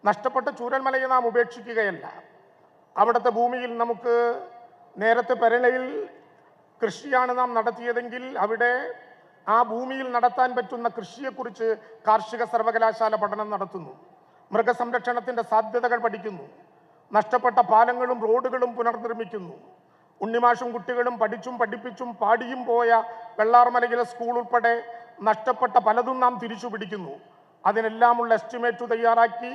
നഷ്ടപ്പെട്ട ചൂരൽമലയെ നാം ഉപേക്ഷിക്കുകയല്ല. അവിടുത്തെ ഭൂമിയിൽ നമുക്ക് നേരത്തെ പെരളയിൽ കൃഷിയാണ് നാം നടത്തിയതെങ്കിൽ അവിടെ ആ ഭൂമിയിൽ നടത്താൻ പറ്റുന്ന കൃഷിയെക്കുറിച്ച് കാർഷിക സർവകലാശാല പഠനം നടത്തുന്നു. മൃഗസംരക്ഷണത്തിൻ്റെ സാധ്യതകൾ പഠിക്കുന്നു. നഷ്ടപ്പെട്ട പാലങ്ങളും റോഡുകളും പുനർനിർമ്മിക്കുന്നു. ഉണ്ണിമാഷും കുട്ടികളും പഠിച്ചും പഠിപ്പിച്ചും പാടിയും പോയ വെള്ളാർമലയിലെ സ്കൂൾ ഉൾപ്പെടെ നഷ്ടപ്പെട്ട പലതും നാം തിരിച്ചു പിടിക്കുന്നു. അതിനെല്ലാമുള്ള എസ്റ്റിമേറ്റ് തയ്യാറാക്കി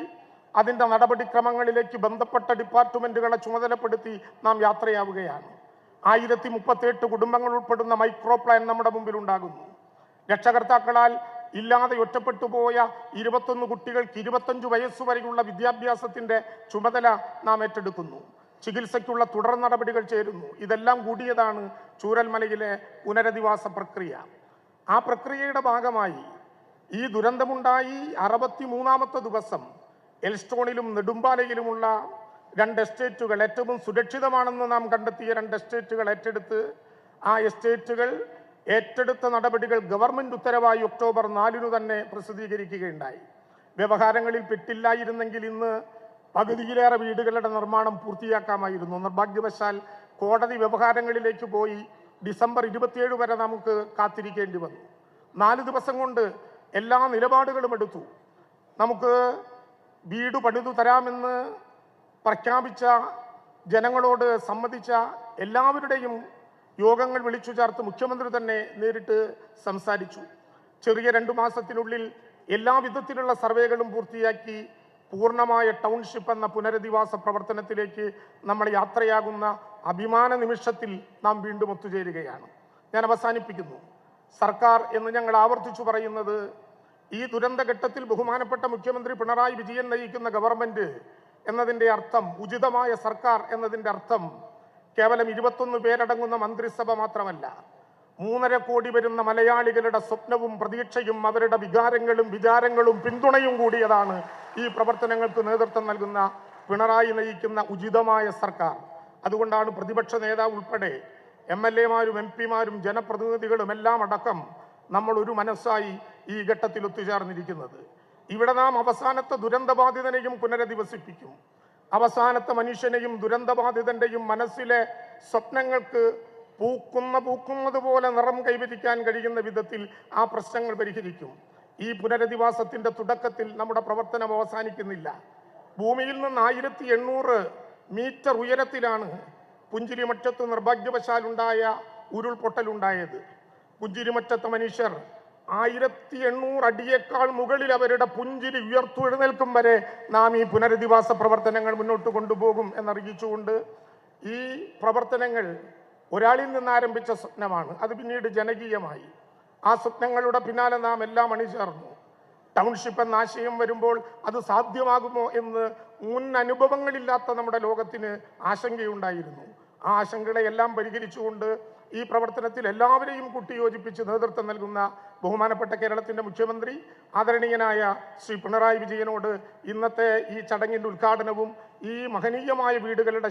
അതിൻ്റെ നടപടിക്രമങ്ങളിലേക്ക് ബന്ധപ്പെട്ട ഡിപ്പാർട്ട്മെൻറ്റുകളെ ചുമതലപ്പെടുത്തി നാം യാത്രയാവുകയാണ്. 1038 കുടുംബങ്ങൾ ഉൾപ്പെടുന്ന മൈക്രോ പ്ലാൻ നമ്മുടെ മുമ്പിൽ ഉണ്ടാകുന്നു. രക്ഷകർത്താക്കളാൽ ഇല്ലാതെ ഒറ്റപ്പെട്ടു പോയ 21 കുട്ടികൾക്ക് 25 വയസ്സുവരെയുള്ള വിദ്യാഭ്യാസത്തിൻ്റെ ചുമതല നാം ഏറ്റെടുക്കുന്നു. ചികിത്സയ്ക്കുള്ള തുടർ നടപടികൾ ചേരുന്നു. ഇതെല്ലാം കൂടിയതാണ് ചൂരൽമലയിലെ പുനരധിവാസ പ്രക്രിയ. ആ പ്രക്രിയയുടെ ഭാഗമായി ഈ ദുരന്തമുണ്ടായി 63ാമത്തെ ദിവസം എൽസ്റ്റോണിലും നെടുമ്പാലയിലുമുള്ള 2 എസ്റ്റേറ്റുകൾ ഏറ്റവും സുരക്ഷിതമാണെന്ന് നാം കണ്ടെത്തിയ 2 എസ്റ്റേറ്റുകൾ ഏറ്റെടുത്ത് ആ എസ്റ്റേറ്റുകൾ ഏറ്റെടുത്ത നടപടികൾ ഗവൺമെൻറ് ഉത്തരവായി ഒക്ടോബർ 4 തന്നെ പ്രസിദ്ധീകരിക്കുകയുണ്ടായി. വ്യവഹാരങ്ങളിൽ പെട്ടില്ലായിരുന്നെങ്കിൽ ഇന്ന് പകുതിയിലേറെ വീടുകളുടെ നിർമ്മാണം പൂർത്തിയാക്കാമായിരുന്നു. നിർഭാഗ്യവശാൽ കോടതി വ്യവഹാരങ്ങളിലേക്ക് പോയി ഡിസംബർ 27 വരെ നമുക്ക് കാത്തിരിക്കേണ്ടി വന്നു. 4 ദിവസം കൊണ്ട് എല്ലാ നിലപാടുകളും എടുത്തു. നമുക്ക് വീട് പണിതു തരാമെന്ന് പ്രഖ്യാപിച്ച, ജനങ്ങളോട് സമ്മതിച്ച എല്ലാവരുടെയും യോഗങ്ങൾ വിളിച്ചു ചേർത്ത് മുഖ്യമന്ത്രി തന്നെ നേരിട്ട് സംസാരിച്ചു. ചെറിയ 2 മാസത്തിനുള്ളിൽ എല്ലാ വിധത്തിലുള്ള സർവേകളും പൂർത്തിയാക്കി പൂർണ്ണമായ ടൗൺഷിപ്പ് എന്ന പുനരധിവാസ പ്രവർത്തനത്തിലേക്ക് നമ്മൾ യാത്രയാകുന്ന അഭിമാന നിമിഷത്തിൽ നാം വീണ്ടും ഒത്തുചേരുകയാണ്. ഞാൻ അവസാനിപ്പിക്കുന്നു. സർക്കാർ എന്ന് ഞങ്ങൾ ആവർത്തിച്ചു പറയുന്നത്, ഈ ദുരന്തഘട്ടത്തിൽ ബഹുമാനപ്പെട്ട മുഖ്യമന്ത്രി പിണറായി വിജയൻ നയിക്കുന്ന ഗവൺമെന്റ് എന്നതിൻ്റെ അർത്ഥം, ഉചിതമായ സർക്കാർ എന്നതിൻ്റെ അർത്ഥം കേവലം 21 പേരടങ്ങുന്ന മന്ത്രിസഭ മാത്രമല്ല, 3.5 കോടി വരുന്ന മലയാളികളുടെ സ്വപ്നവും പ്രതീക്ഷയും അവരുടെ വികാരങ്ങളും വിചാരങ്ങളും പിന്തുണയും കൂടിയതാണ് ഈ പ്രവർത്തനങ്ങൾക്ക് നേതൃത്വം നൽകുന്ന പിണറായി നയിക്കുന്ന ഉചിതമായ സർക്കാർ. അതുകൊണ്ടാണ് പ്രതിപക്ഷ നേതാവ് ഉൾപ്പെടെ MLA-മാരും MP-മാരും ജനപ്രതിനിധികളും എല്ലാം അടക്കം നമ്മൾ ഒരു മനസ്സായി ഈ ഘട്ടത്തിൽ ഒത്തുചേർന്നിരിക്കുന്നത്. ഇവിടെ നാം അവസാനത്തെ ദുരന്തബാധിതനെയും പുനരധിവസിപ്പിക്കും. അവസാനത്തെ മനുഷ്യനെയും ദുരന്തബാധിതന്റെയും മനസ്സിലെ സ്വപ്നങ്ങൾക്ക് പൂക്കുന്നത് പോലെ നിറം കൈവരിക്കാൻ കഴിയുന്ന വിധത്തിൽ ആ പ്രശ്നങ്ങൾ പരിഹരിക്കും. ഈ പുനരധിവാസത്തിന്റെ തുടക്കത്തിൽ നമ്മുടെ പ്രവർത്തനം അവസാനിക്കുന്നില്ല. ഭൂമിയിൽ നിന്ന് 1800 മീറ്റർ ഉയരത്തിലാണ് പുഞ്ചിരിമറ്റത്ത് നിർഭാഗ്യവശാലുണ്ടായ ഉരുൾപൊട്ടലുണ്ടായത്. പുഞ്ചിരിമറ്റത്തെ മനുഷ്യർ 1800 അടിയേക്കാൾ മുകളിൽ അവരുടെ പുഞ്ചിരി ഉയർത്തെഴുന്നേൽക്കും വരെ നാം ഈ പുനരധിവാസ പ്രവർത്തനങ്ങൾ മുന്നോട്ട് കൊണ്ടുപോകും എന്നറിയിച്ചുകൊണ്ട്, ഈ പ്രവർത്തനങ്ങൾ ഒരാളിൽ നിന്ന് ആരംഭിച്ച സ്വപ്നമാണ്. അത് പിന്നീട് ജനകീയമായി. ആ സ്വപ്നങ്ങളുടെ പിന്നാലെ നാം എല്ലാം അണിചേർന്നു. ടൗൺഷിപ്പ് എന്ന ആശയം വരുമ്പോൾ അത് സാധ്യമാകുമോ എന്ന് മുൻ അനുഭവങ്ങളില്ലാത്ത നമ്മുടെ ലോകത്തിന് ആശങ്കയുണ്ടായിരുന്നു. ആ ആശങ്കകളെല്ലാം പരിഹരിച്ചുകൊണ്ട് ഈ പ്രവർത്തനത്തിൽ എല്ലാവരെയും കൂട്ടിയോജിപ്പിച്ച് നേതൃത്വം നൽകുന്ന ബഹുമാനപ്പെട്ട കേരളത്തിൻ്റെ മുഖ്യമന്ത്രി ആദരണീയനായ ശ്രീ പിണറായി വിജയനോട് ഇന്നത്തെ ഈ ചടങ്ങിൻ്റെ ഉദ്ഘാടനവും ഈ മഹനീയമായ വീടുകളുടെ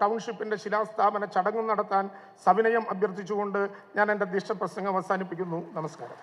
ടൗൺഷിപ്പിൻ്റെ ശിലാസ്ഥാപന ചടങ്ങും നടത്താൻ സവിനയം അഭ്യർത്ഥിച്ചുകൊണ്ട് ഞാൻ എൻ്റെ അധ്യക്ഷ പ്രസംഗം അവസാനിപ്പിക്കുന്നു. നമസ്കാരം.